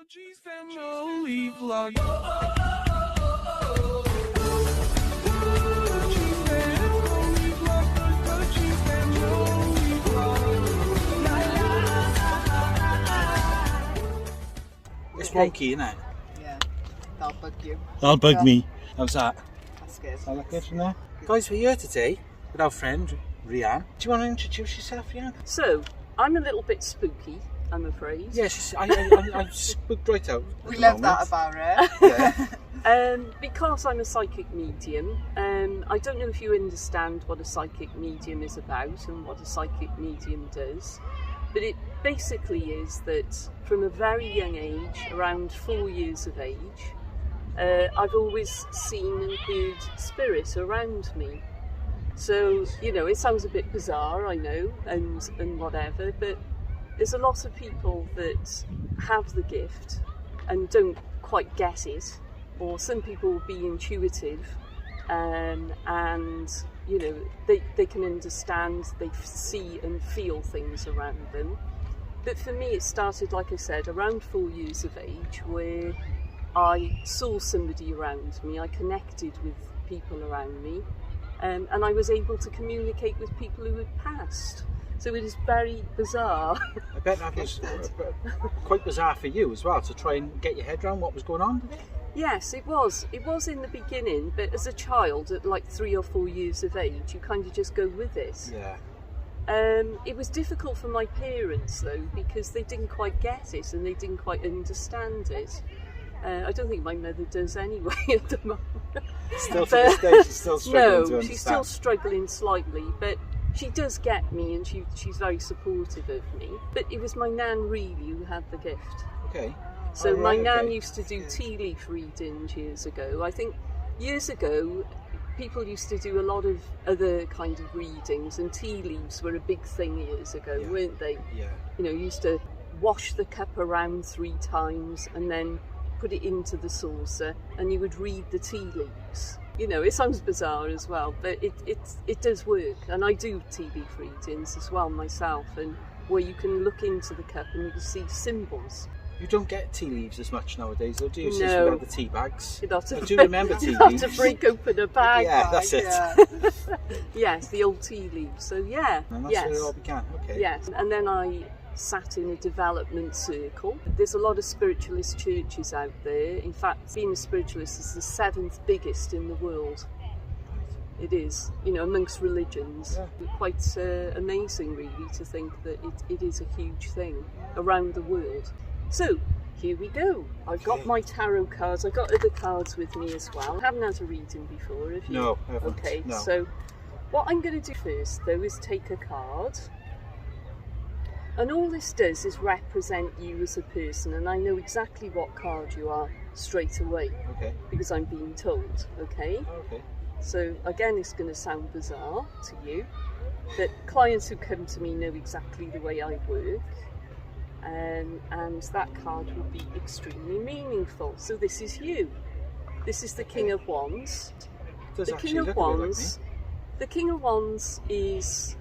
Family vlog. It's wonky, isn't it? Yeah, that'll bug you. That'll bug me. How's that? That's good. I like it from there. Guys, we're here today with our friend Rianne. Do you want to introduce yourself, Rianne? So, I'm a little bit spooky, I'm afraid. Yes, I spooked right out. We love that about her. Yeah. Because I'm a psychic medium, I don't know if you understand what a psychic medium is about and what a psychic medium does, but it basically is that from a very young age, around 4 years of age, I've always seen and heard spirits around me. So, you know, it sounds a bit bizarre, I know, and whatever, but there's a lot of people that have the gift and don't quite get it, or some people will be intuitive, and you know, they can understand, they see and feel things around them. But for me it started, like I said, around 4 years of age, where I saw somebody around me, I connected with people around me, and I was able to communicate with people who had passed. So it is very bizarre. I bet that was quite bizarre for you as well, to try and get your head around what was going on, did it? Yes, it was. It was in the beginning, but as a child at like 3 or 4 years of age, you kind of just go with it. Yeah. It was difficult for my parents though, because they didn't quite get it and they didn't quite understand it. I don't think my mother does anyway at the moment. Still to this day, she's still struggling to understand. No, she's still struggling slightly, but she does get me and she's very supportive of me. But it was my nan really who had the gift. Okay. So my nan okay. used to do tea leaf readings years ago. I think years ago people used to do a lot of other kind of readings, and tea leaves were a big thing years ago, Yeah. weren't they? Yeah. You know, you used to wash the cup around 3 times and then put it into the saucer and you would read the tea leaves. You know, it sounds bizarre as well, but it does work. And I do tea leaf readings as well myself, and where you can look into the cup and you can see symbols. You don't get tea leaves as much nowadays, though, do you? Since No. we have the tea bags. You'd have to I do remember tea you'd have leaves. to break open a bag. Yeah, that's it. Yeah. Yes, the old tea leaves. So yeah, And that's yes, where it all began. Okay. yes. And then I sat in a development circle. There's a lot of spiritualist churches out there. In fact, being a spiritualist is the 7th biggest in the world. It is, you know, amongst religions. Yeah. Quite amazing, really, to think that it is a huge thing around the world. So, here we go. I've got my tarot cards. I've got other cards with me as well. I haven't had a reading before, have you? No, I haven't. Okay, No. so what I'm going to do first, though, is take a card. And all this does is represent you as a person, and I know exactly what card you are straight away, Okay. because I'm being told, okay? Okay. So again, it's going to sound bizarre to you, but clients who come to me know exactly the way I work, and that card will be extremely meaningful. So this is you. This is the King of Wands. It does The actually King of look a bit like me. Wands. The King of Wands is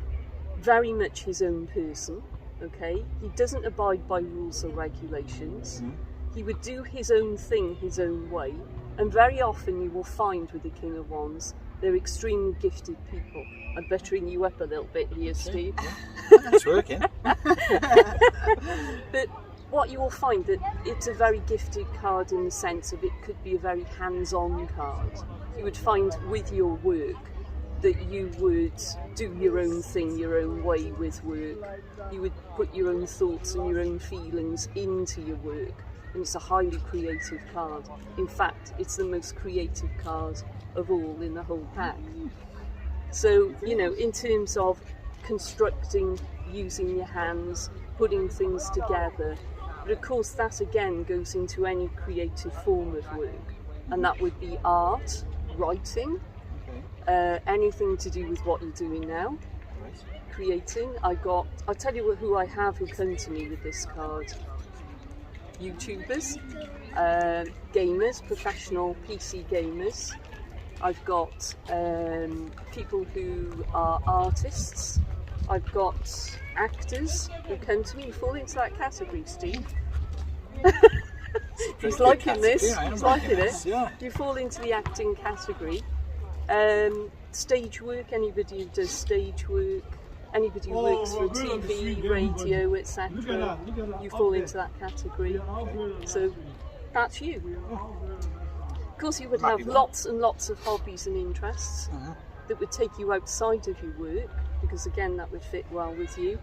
very much his own person. Okay, he doesn't abide by rules or regulations. Mhm. He would do his own thing his own way, and very often you will find with the King of Wands, they're extremely gifted people. I'm buttering you up a little bit here, Steve. It's working. But what you will find, that it's a very gifted card in the sense of it could be a very hands-on card. You would find with your work that you would do your own thing, your own way with work. You would put your own thoughts and your own feelings into your work. And it's a highly creative card. In fact, it's the most creative card of all in the whole pack. So, you know, in terms of constructing, using your hands, putting things together, but of course that again goes into any creative form of work. And that would be art, writing, anything to do with what you're doing now, Right. creating. I'll tell you who I have who come to me with this card. YouTubers, gamers, professional PC gamers. I've got people who are artists. I've got actors who come to me. You fall into that category, Steve. He's liking this. Yeah, I am He's liking it. this, yeah. You fall into the acting category. Stage work, anybody who does stage work, anybody who works for TV, radio, etc. You fall into that category. So that's you. Of course, you would have lots and lots of hobbies and interests that would take you outside of your work, because again, that would fit well with you.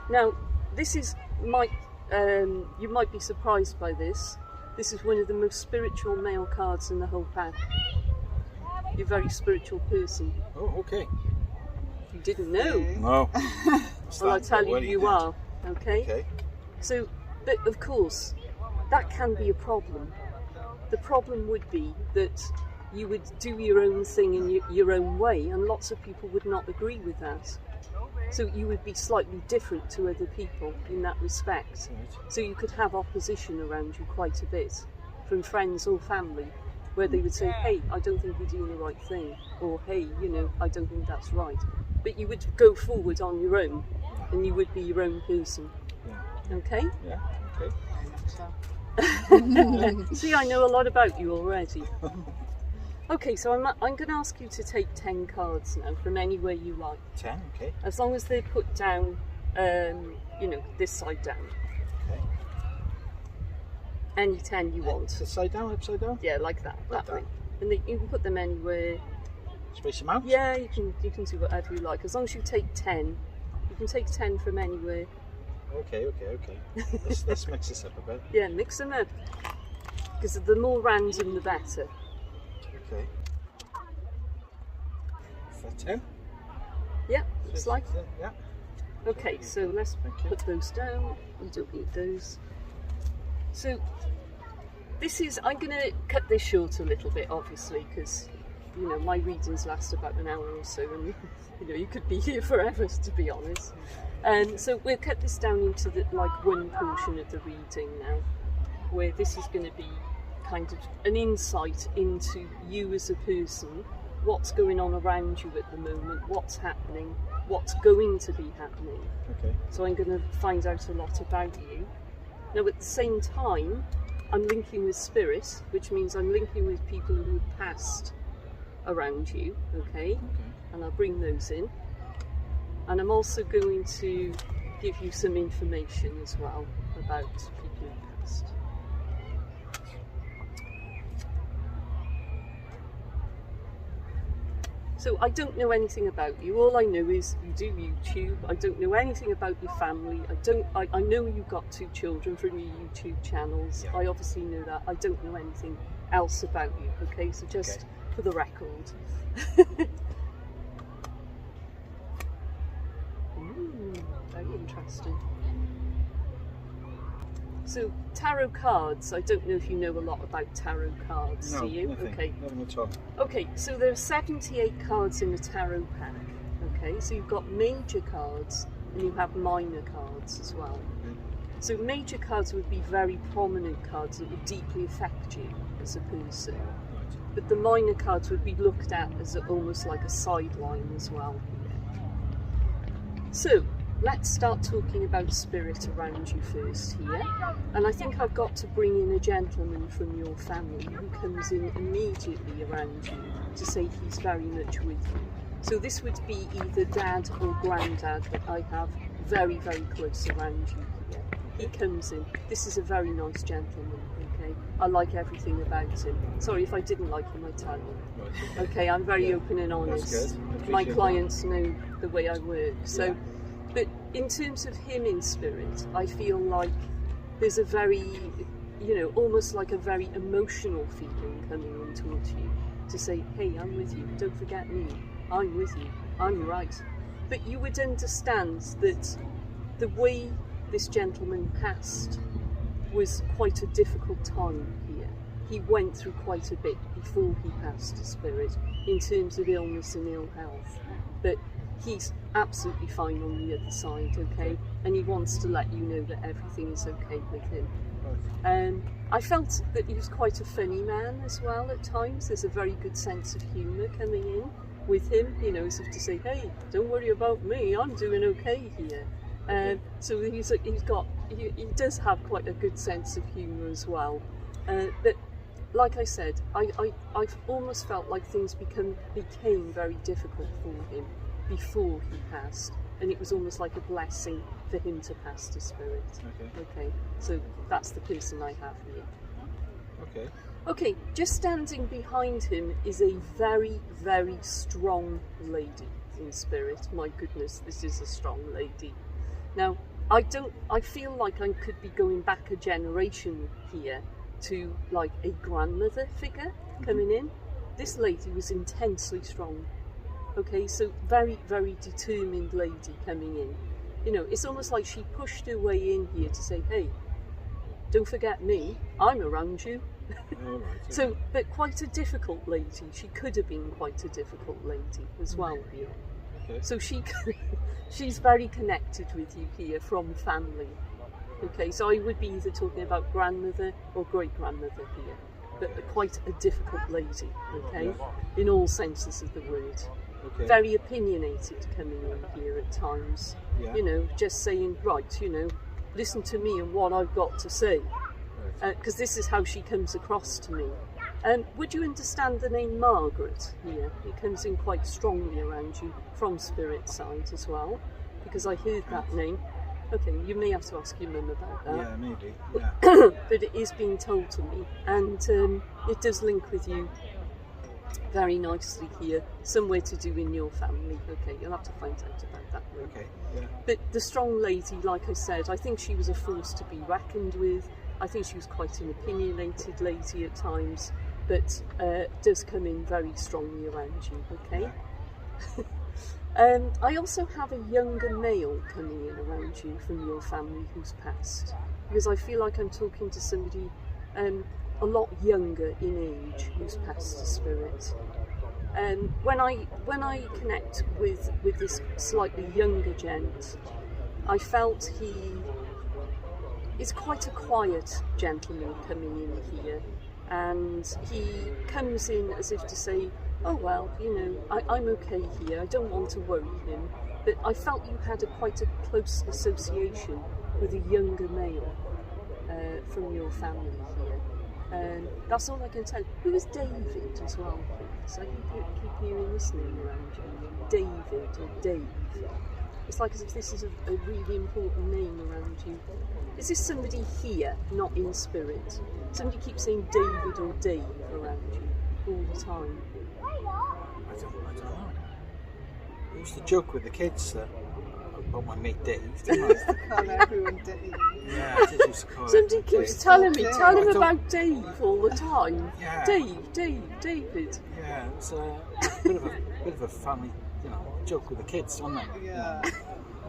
Now, this is you might be surprised by this. This is one of the most spiritual male cards in the whole pack. You're a very spiritual person. Oh, okay. You didn't know? No. Well, I tell you, you are. Okay? So, but of course, that can be a problem. The problem would be that you would do your own thing in your own way, and lots of people would not agree with that. So you would be slightly different to other people in that respect. So you could have opposition around you quite a bit, from friends or family, where they would say, hey, I don't think you're doing the right thing, or hey, I don't think that's right. But you would go forward on your own, and you would be your own person. Yeah. Okay? Yeah, okay. See, I know a lot about you already. Okay, so I'm going to ask you to take 10 cards now, from anywhere you like. 10, okay. As long as they're put down, this side down. Okay. Any 10 you want. Side down, upside down? Yeah, like that. Like that way. And you can put them anywhere. Space them out? Yeah, you can do whatever you like. As long as you take 10. You can take 10 from anywhere. Okay. Let's mix this up a bit. Yeah, mix them up. Because the more random, the better. Okay. Is that 10? Yeah, looks like. Yeah. Okay, so let's put those down. We don't need those. So, I'm going to cut this short a little bit, obviously, because, my readings last about an hour or so, and, you could be here forever, to be honest. So we'll cut this down into one portion of the reading now, where this is going to be kind of an insight into you as a person, what's going on around you at the moment, what's happening, what's going to be happening. Okay. So I'm going to find out a lot about you. Now at the same time, I'm linking with spirit, which means I'm linking with people who have passed around you, okay? And I'll bring those in. And I'm also going to give you some information as well about people who have passed. So I don't know anything about you. All I know is you do YouTube. I don't know anything about your family. I know you've got 2 children from your YouTube channels. Yeah. I obviously know that. I don't know anything else about you. Okay, so just for the record. Very interesting. So tarot cards, I don't know if you know a lot about tarot cards, no, do you? Nothing. Okay. Nothing at all. Okay, so there are 78 cards in the tarot pack. Okay, so you've got major cards and you have minor cards as well. So major cards would be very prominent cards that would deeply affect you as a person. But the minor cards would be looked at as almost like a sideline as well. So, let's start talking about spirit around you first here. And I think I've got to bring in a gentleman from your family who comes in immediately around you to say he's very much with you. So this would be either dad or granddad that I have very, very close around you here. He comes in. This is a very nice gentleman, okay? I like everything about him. Sorry, if I didn't like him, I'd tell you. Okay, I'm very open and honest. My clients know the way I work. So, but in terms of him in spirit, I feel like there's a very, almost like a very emotional feeling coming in towards you to say, hey, I'm with you, don't forget me, I'm with you, I'm right. But you would understand that the way this gentleman passed was quite a difficult time here. He went through quite a bit before he passed to spirit in terms of illness and ill health. But he's absolutely fine on the other side, okay? And he wants to let you know that everything is okay with him. I felt that he was quite a funny man as well at times. There's a very good sense of humour coming in with him, as if to say, hey, don't worry about me, I'm doing okay here. So he does have quite a good sense of humour as well. But like I said, I've almost felt like things became very difficult for him before he passed, and it was almost like a blessing for him to pass to spirit. Okay, so that's the person I have here. Okay, just standing behind him is a very, very strong lady in spirit. My goodness, this is a strong lady. Now, I feel like I could be going back a generation here to like a grandmother figure coming in. This lady was intensely strong. Okay, so very, very determined lady coming in. You know, it's almost like she pushed her way in here to say, hey, don't forget me, I'm around you. So, but quite a difficult lady. She could have been quite a difficult lady as well here. So she's very connected with you here from family. Okay, so I would be either talking about grandmother or great grandmother here, but quite a difficult lady. Okay, in all senses of the word. Very opinionated coming in here at times. You know, just saying, right, you know, listen to me and what I've got to say. Because this is how she comes across to me. Would you understand the name Margaret here? It comes in quite strongly around you from spirit side as well, because I heard that name. Okay, you may have to ask your mum about that. Yeah, maybe. But it is being told to me, and it does link with you very nicely here, somewhere to do in your family. Okay, you'll have to find out about that. But the strong lady, like I said, I think she was a force to be reckoned with. I think she was quite an opinionated lady at times, but does come in very strongly around you, okay? I also have a younger male coming in around you from your family who's passed, because I feel like I'm talking to somebody a lot younger in age who's passed to spirit. When I connect with this slightly younger gent, I felt he's quite a quiet gentleman coming in here, and he comes in as if to say, oh well, you know, I'm okay here, I don't want to worry him, but I felt you had quite a close association with a younger male from your family here. That's all I can tell. Who is David as well, please? I keep hearing this name around you. David or Dave. It's like as if this is a really important name around you. Is this somebody here, not in spirit? Somebody keeps saying David or Dave around you all the time. I don't know. I used to joke with the kids about my mate Dave, didn't I? Call everyone Dave. Yeah, I did used to call Somebody keeps telling me, tell him I don't- about Dave all the time. Yeah. David. Yeah, it was a bit of a family, you know, joke with the kids, wasn't it? Yeah.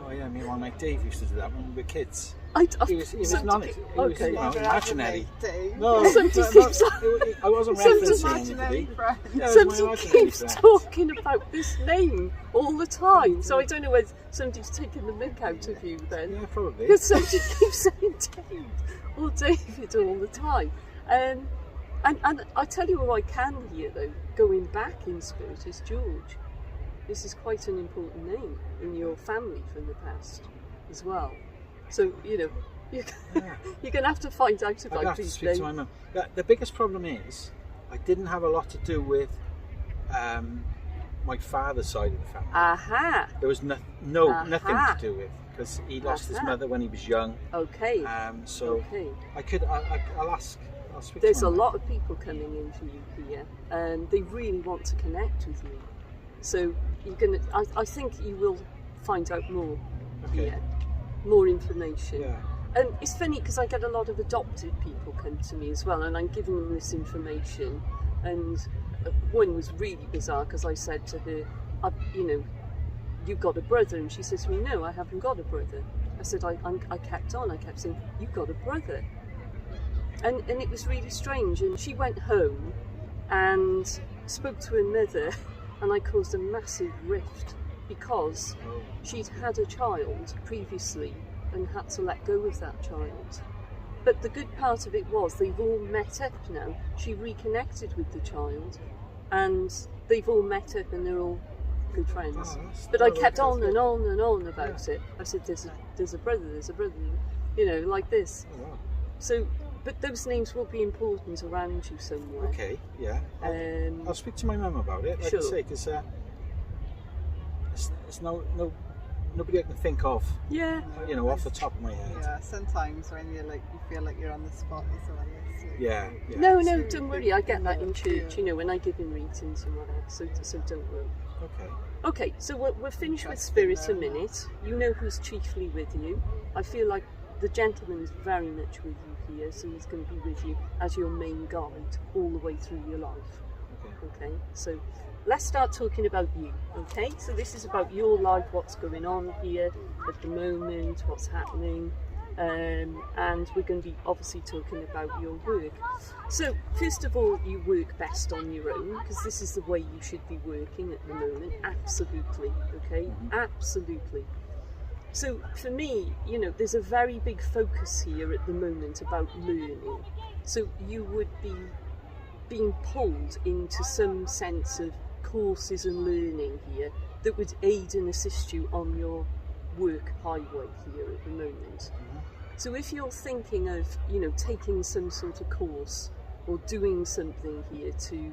Oh yeah, me and my mate Dave used to do that when we were kids. He was not it. He was, you know, imaginary. Dave. No, Somebody no, keeps- I wasn't Somebody- referencing Imaginary anybody. friend. Yeah, it was my Somebody imaginary keeps friend. talking about this name all the time, so I don't know whether somebody's taking the mick out of you then. Yeah, probably. Because somebody keeps saying Dave or David all the time. And I tell you who I can hear though, going back in spirit, is George. This is quite an important name in your family from the past as well. So, you know, you're going to have to find out I'd about have to these speak to my mum. The biggest problem is I didn't have a lot to do with my father's side of the family. Aha! There was nothing to do with, because he lost his mother when he was young. Okay. So okay. I'll speak There's to a my lot of people coming in for you here, and they really want to connect with you. So you're gonna. I think you will find out more here, more information. Yeah. And it's funny because I get a lot of adopted people come to me as well, and I'm giving them this information. And one was really bizarre because I said to her, you know, you've got a brother, and she says to me, no, I haven't got a brother. I said, I kept on. I kept saying, you've got a brother. And it was really strange, and she went home and spoke to her mother, and I caused a massive rift because she'd had a child previously and had to let go of that child. But the good part of it was they've all met up now. She reconnected with the child and they've all met up and they're all good friends. But I kept on and on and on about it. I said, there's a brother, you know, like this. So but those names will be important around you somewhere. Okay, yeah. I'll speak to my mum about it, like Sure. I say, because it's nobody I can think of, Yeah. you know, off the top of my head. Yeah, sometimes when you feel like you're on the spot as well. Yeah. No, It's don't really worry. I get good, that in yeah. church, you know, when I give in readings and whatever. So don't worry. Okay. Okay, so we're finished with Interesting, spirit a very minute. You know who's chiefly with you. I feel like the gentleman is very much with you here, so he's going to be with you as your main guide all the way through your life. Okay, so let's start talking about you. Okay, so this is about your life, what's going on here at the moment, what's happening, and we're going to be obviously talking about your work. So first of all, you work best on your own, because this is the way you should be working at the moment. Absolutely. Okay, absolutely. So for me, you know, there's a very big focus here at the moment about learning. So you would be being pulled into some sense of courses and learning here that would aid and assist you on your work highway here at the moment. So if you're thinking of, you know, taking some sort of course or doing something here to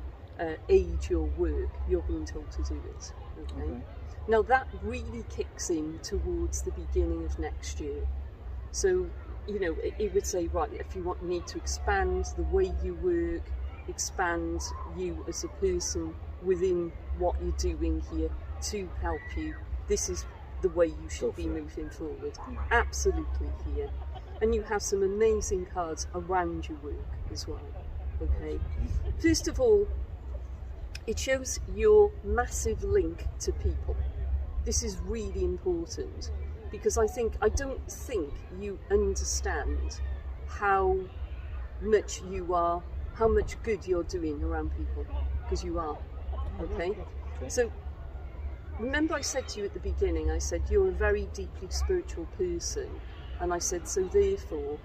aid your work, you're being told to do it. Okay. Now that really kicks in towards the beginning of next year. So, you know, it would say, right, if you need to expand the way you work, expand you as a person within what you're doing here to help you, this is the way you should be moving forward. Absolutely here. And you have some amazing cards around your work as well. Okay. First of all, it shows your massive link to people. This is really important because I don't think you understand how much good you're doing around people, because you are. Okay? So remember I said to you at the beginning, I said you're a very deeply spiritual person, and I said so therefore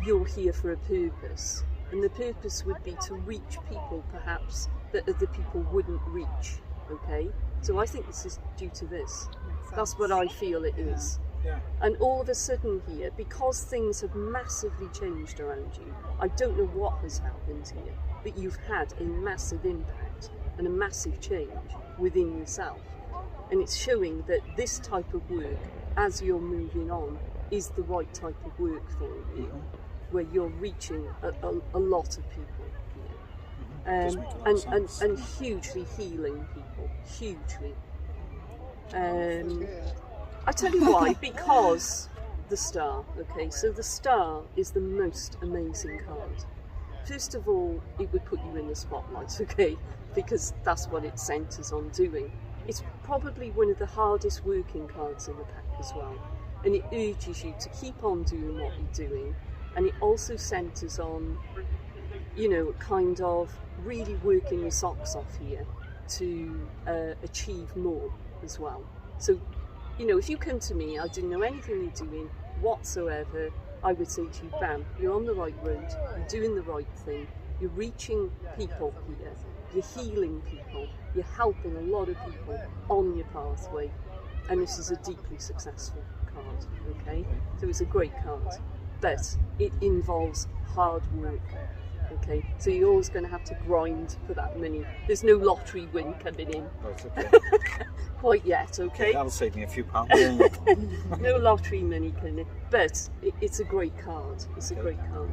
you're here for a purpose, and the purpose would be to reach people perhaps that other people wouldn't reach. Okay? So I think this is due to this. That's what I feel it is. Yeah. And all of a sudden here, because things have massively changed around you, I don't know what has happened here, but you've had a massive impact and a massive change within yourself. And it's showing that this type of work, as you're moving on, is the right type of work for you, where you're reaching a lot of people. And hugely healing people, hugely. I tell you why, because the star, okay, so the star is the most amazing card. First of all, it would put you in the spotlight, okay, because that's what it centres on doing. It's probably one of the hardest working cards in the pack as well, and it urges you to keep on doing what you're doing, and it also centres on, you know, kind of really working your socks off here to achieve more as well. So, you know, if you come to me, I didn't know anything you're doing whatsoever, I would say to you, bam, you're on the right road, you're doing the right thing, you're reaching people here, you're healing people, you're helping a lot of people on your pathway, and this is a deeply successful card, okay? So it's a great card, but it involves hard work. Okay, so you're always going to have to grind for that money. There's no lottery win coming in. Right, okay. Quite yet, okay? That'll save me a few pounds. No lottery money coming in. But it's a great card. It's a great card.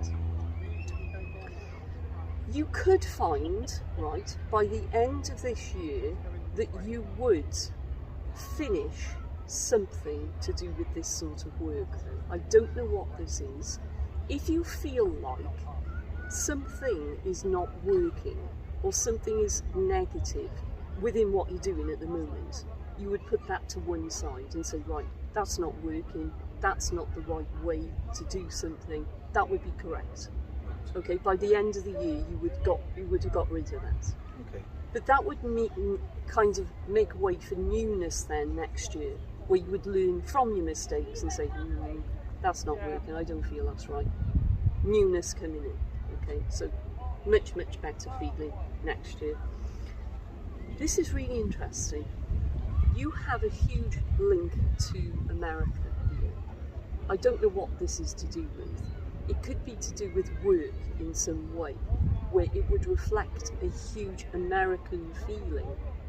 You could find, right, by the end of this year, that you would finish something to do with this sort of work. I don't know what this is. If you feel like something is not working or something is negative within what you're doing at the moment, you would put that to one side and say, right, that's not working, that's not the right way to do something, that would be correct. Okay, by the end of the year you would have got rid of that. Okay. But that would kind of make way for newness then next year, where you would learn from your mistakes and say, that's not working, I don't feel that's right. Newness coming in. Okay, so much better feeling next year. This is really interesting. You have a huge link to America here. I don't know what this is to do with, it could be to do with work in some way, where it would reflect a huge American feeling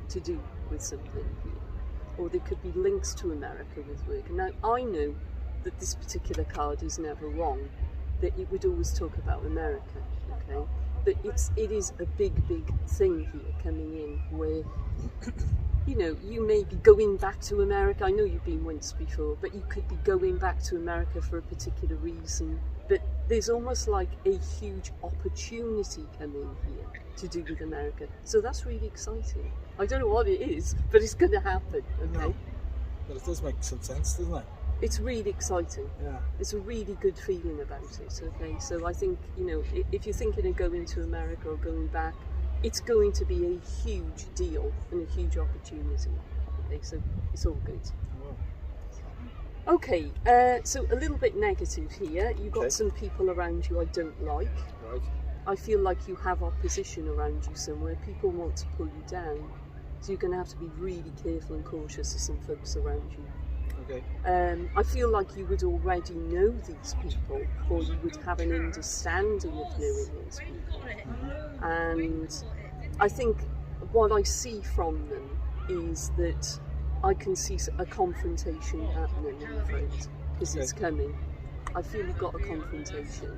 to do with something here. Or there could be links to America with work. And now I know that this particular card is never wrong, that it would always talk about America, okay? But it is a big thing here coming in where, you know, you may be going back to America. I know you've been once before, but you could be going back to America for a particular reason. But there's almost like a huge opportunity coming here to do with America. So that's really exciting. I don't know what it is, but it's going to happen, okay? No. But it does make some sense, doesn't it? It's really exciting. Yeah. It's a really good feeling about it, okay? So I think, you know, if you're thinking of going to America or going back, it's going to be a huge deal and a huge opportunity, okay? So it's all good. Okay, so a little bit negative here. You've got some people around you I don't like. Right. I feel like you have opposition around you somewhere. People want to pull you down. So you're going to have to be really careful and cautious of some folks around you. Okay. I feel like you would already know these people, or you would have an understanding of knowing these people. And I think what I see from them is that I can see a confrontation happening, I'm afraid, because it's coming. I feel you've got a confrontation.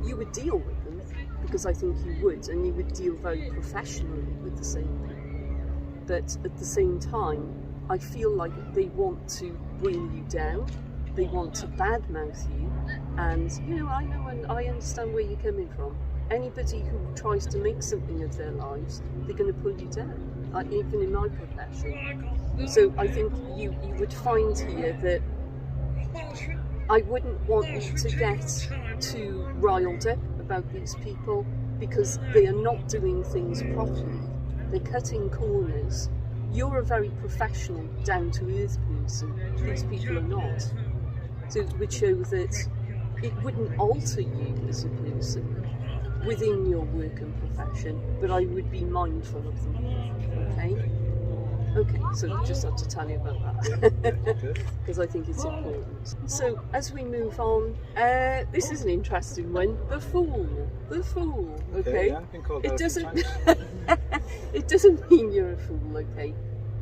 You would deal with them, because I think you would, and you would deal very professionally with the same people. But at the same time, I feel like they want to bring you down, they want to badmouth you, and you know and I understand where you're coming from. Anybody who tries to make something of their lives, they're going to pull you down, even in my profession. So I think you would find here that I wouldn't want you to get too riled up about these people, because they are not doing things properly. They're cutting corners. You're a very professional, down-to-earth person. These people are not. So it would show that it wouldn't alter you as a person within your work and profession, but I would be mindful of them. Okay? Okay, so just had to tell you about that, because I think it's important. So as we move on, this is an interesting one. The Fool. The Fool. Okay. Yeah, I've been called it that doesn't. It doesn't mean you're a fool. Okay,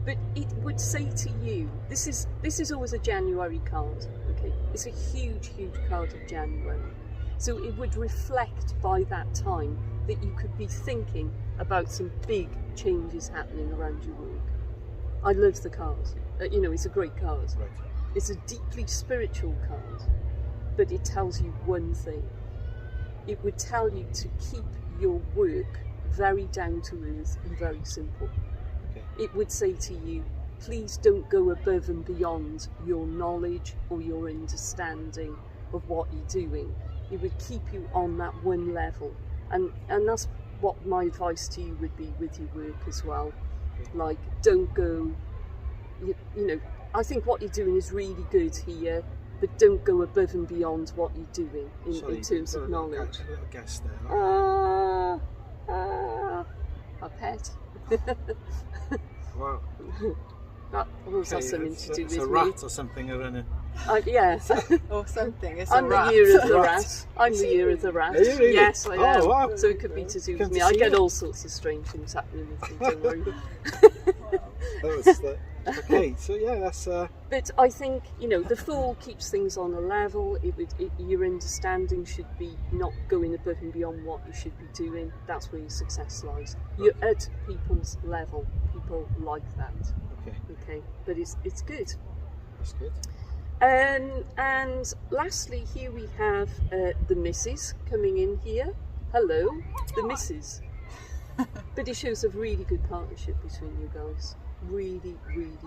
but it would say to you, this is always a January card. Okay, it's a huge card of January. So it would reflect by that time that you could be thinking about some big changes happening around your work. I love the card. It's a great card. Right. It's a deeply spiritual card, but it tells you one thing. It would tell you to keep your work very down to earth and very simple. Okay. It would say to you, please don't go above and beyond your knowledge or your understanding of what you're doing. It would keep you on that one level. And that's what my advice to you would be with your work as well. Like, don't go, I think what you're doing is really good here, but don't go above and beyond what you're doing in terms of knowledge. A little guess there. A pet. Wow. That also has something to do with it's a rat or something running. Yes. Or something. It's I'm a the rat. year of the rat. I'm the year of the rat. Are you really? Yes, I am. Oh, wow. So it could be to do with Come me. to I see get you. all sorts of strange things happening with me, don't worry. Okay, so yeah, that's... But I think, the Fool keeps things on a level. Your understanding should be not going above and beyond what you should be doing. That's where your success lies. You're at people's level. People like that. Okay, but it's good. That's good. And lastly, here we have the Mrs. coming in here. Hello, the Mrs. But it shows a really good partnership between you guys. Really good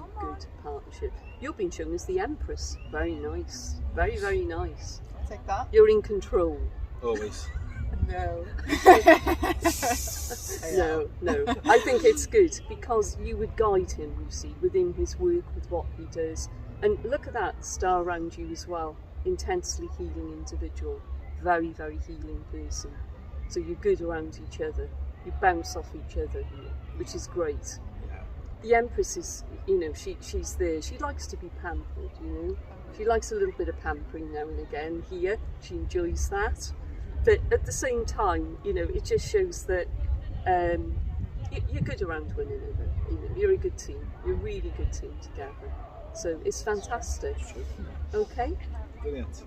partnership. You're being shown as the Empress. Very nice. Very nice. I'll take that. You're in control. Always. No. No. I think it's good because you would guide him, you see, within his work, with what he does. And look at that star around you as well. Intensely healing individual. Very healing person. So you're good around each other. You bounce off each other here, which is great. the Empress is, you know, she's there. She likes to be pampered, you know. She likes a little bit of pampering now and again here. She enjoys that. But at the same time, you know, it just shows that you're good around one another. You know, you're a good team. You're a really good team together. So it's fantastic. Okay. Brilliant.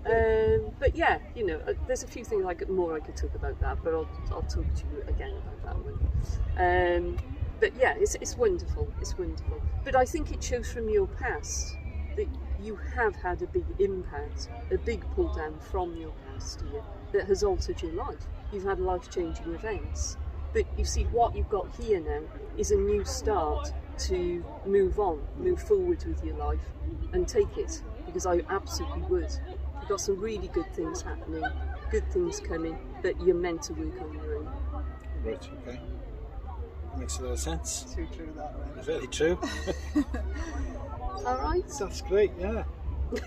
But yeah, you know, there's a few things I could talk about that, but I'll talk to you again about that one. But yeah, it's wonderful. It's wonderful. But I think it shows from your past that you have had a big impact, a big pull down from your past here that has altered your life. You've had life-changing events. But you see, what you've got here now is a new start to move on, move forward with your life and take it, because I absolutely would. You've got some really good things happening, good things coming that you're meant to work on your own. Right, okay. That makes a lot of sense. Too true that way. Very true. All right? That's great, yeah.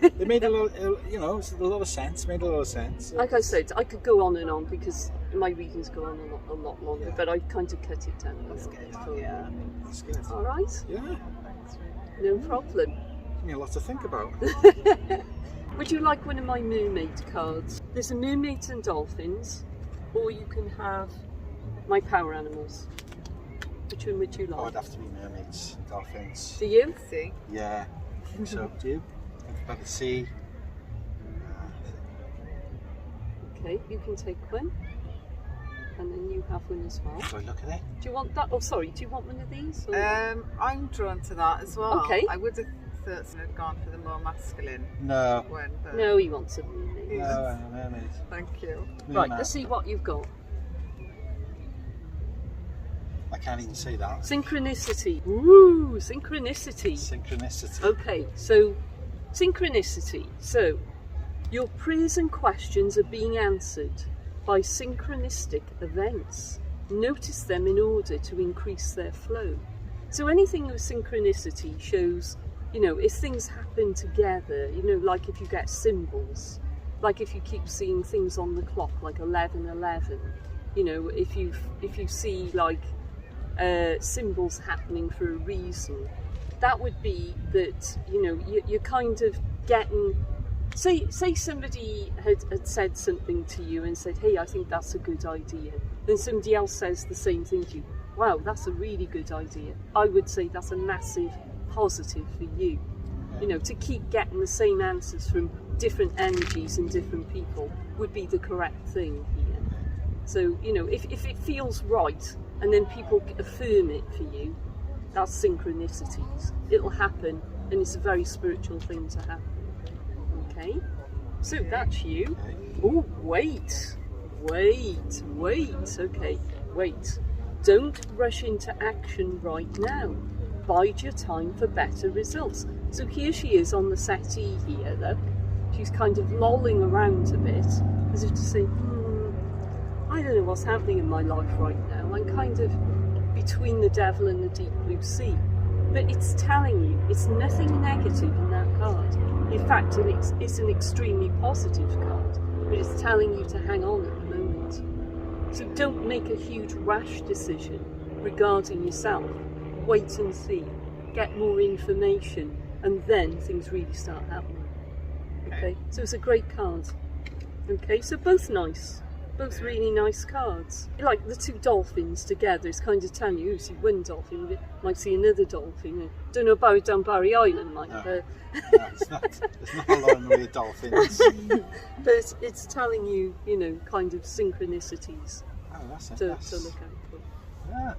It made a lot, you know, it's a lot of sense, made a lot of sense. Like I said, I could go on and on because my readings go on a lot longer, Yeah. but I kind of cut it down. That's good. Yeah. That's good. All right? Yeah, Thanks, Ray. No problem. give me a lot to think about. Would you like one of my mermaid cards? There's a mermaids and dolphins, or you can have my power animals. Which one would you Oh, like? it'd have to be mermaids, dolphins. Do you? See? Yeah, I think so. Do you? Think about the sea. Okay, you can take one. And then you have one as well. Do I look at it? Do you want that? Oh, sorry, do you want one of these? Or? I'm drawn to that as well. Okay. I would have thought I'd gone for the more masculine No. one, but No, he wants a mermaid. No, mermaids. thank you. Right, No, let's see what you've got. I can't even say that. Synchronicity. Woo! Synchronicity. Synchronicity. Okay, so synchronicity. So your prayers and questions are being answered by synchronistic events. Notice them in order to increase their flow. So anything with synchronicity shows, you know, if things happen together, you know, like if you get symbols, like if you keep seeing things on the clock, like 11:11, you know, if you see like symbols happening for a reason, that would be that, you know, you're kind of getting, say somebody had said something to you and said, hey, I think that's a good idea, then somebody else says the same thing to you, wow, that's a really good idea. I would say that's a massive positive for you, you know, to keep getting the same answers from different energies and different people would be the correct thing here. So, you know, if it feels right and then people affirm it for you, that's synchronicities. It'll happen, and it's a very spiritual thing to happen. Okay? So that's you. Okay. Oh, wait. Okay, wait. Don't rush into action right now. Bide your time for better results. So here she is on the settee here, look. She's kind of lolling around a bit, as if to say, I don't know what's happening in my life right now. I'm kind of between the devil and the deep blue sea. But it's telling you, it's nothing negative in that card. In fact, it's an extremely positive card, but it's telling you to hang on at the moment. So don't make a huge rash decision regarding yourself. Wait and see, get more information, and then things really start happening. Okay, so it's a great card. Okay, so both nice. Both really nice cards. Like the two dolphins together, it's kind of telling you, see one dolphin, you might see another dolphin. Don't know about down Barry Island, like. No. No, there's not a lot in the way of dolphins. But it's telling you, you know, kind of synchronicities Oh, that's it. to look out for. Yeah.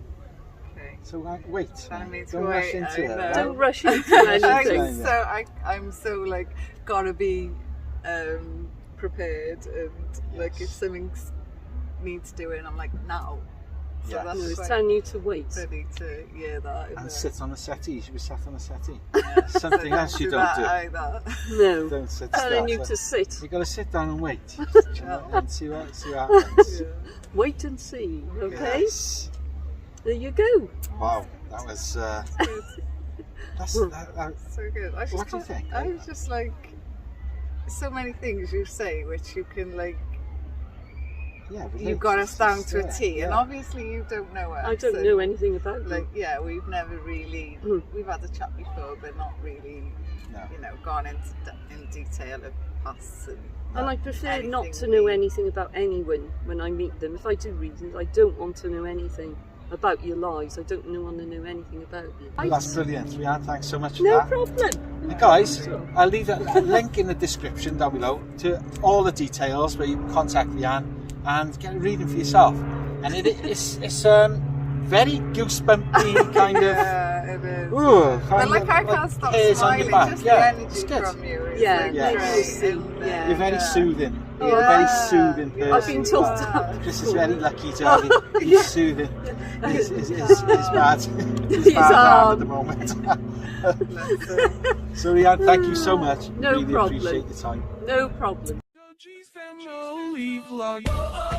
Okay. So wait. That means Don't wait, rush into I it. know. right? Don't rush into anything. I'm so like gotta be prepared, and like if Yes. something needs doing, I'm like now. So Yes. No, that's it's quite telling you to wait. ready to hear that. isn't And it? sit on a settee. You should be sat on a settee. Yeah. Something else you don't do. Either. No, Don't sit telling you still. to sit. You got to sit down and wait, you know, and see what happens. Yeah. Wait and see. Okay, Yes. there you go. Wow, that was. Good. That's So good. I just What do you can't- think? I was just like so many things you say which you can like yeah, you've got us down to a yeah, T, yeah. and obviously you don't know us. I don't know anything about Like, them. yeah, we've never really, we've had a chat before, but not really, No. you know, gone in detail of us. And I prefer not anything to know we- anything about anyone when I meet them. If I do readings, I don't want to know anything about your lives. I don't want to know anything about you. Well, that's brilliant, Rianne. Thanks so much for No that. problem. And guys, I'll leave a link in the description down below to all the details where you can contact Rianne and get a reading for yourself. And it's very goosebumpy kind of. Yeah, it is. Ooh, But like I can't stop hairs on your smiling, back. just Yeah, the it's energy good. from you is Yeah, like yeah. great, you'll see, isn't it? yeah. You're very Yeah. soothing. You're a Yeah. very soothing Yeah. person. I've been told that. This is very lucky to have you. He's soothing. He's bad. He's He's bad hard. at the moment. Bless him. So Rianne, thank you so much. No really problem. appreciate your time. No problem. OG's family vlog.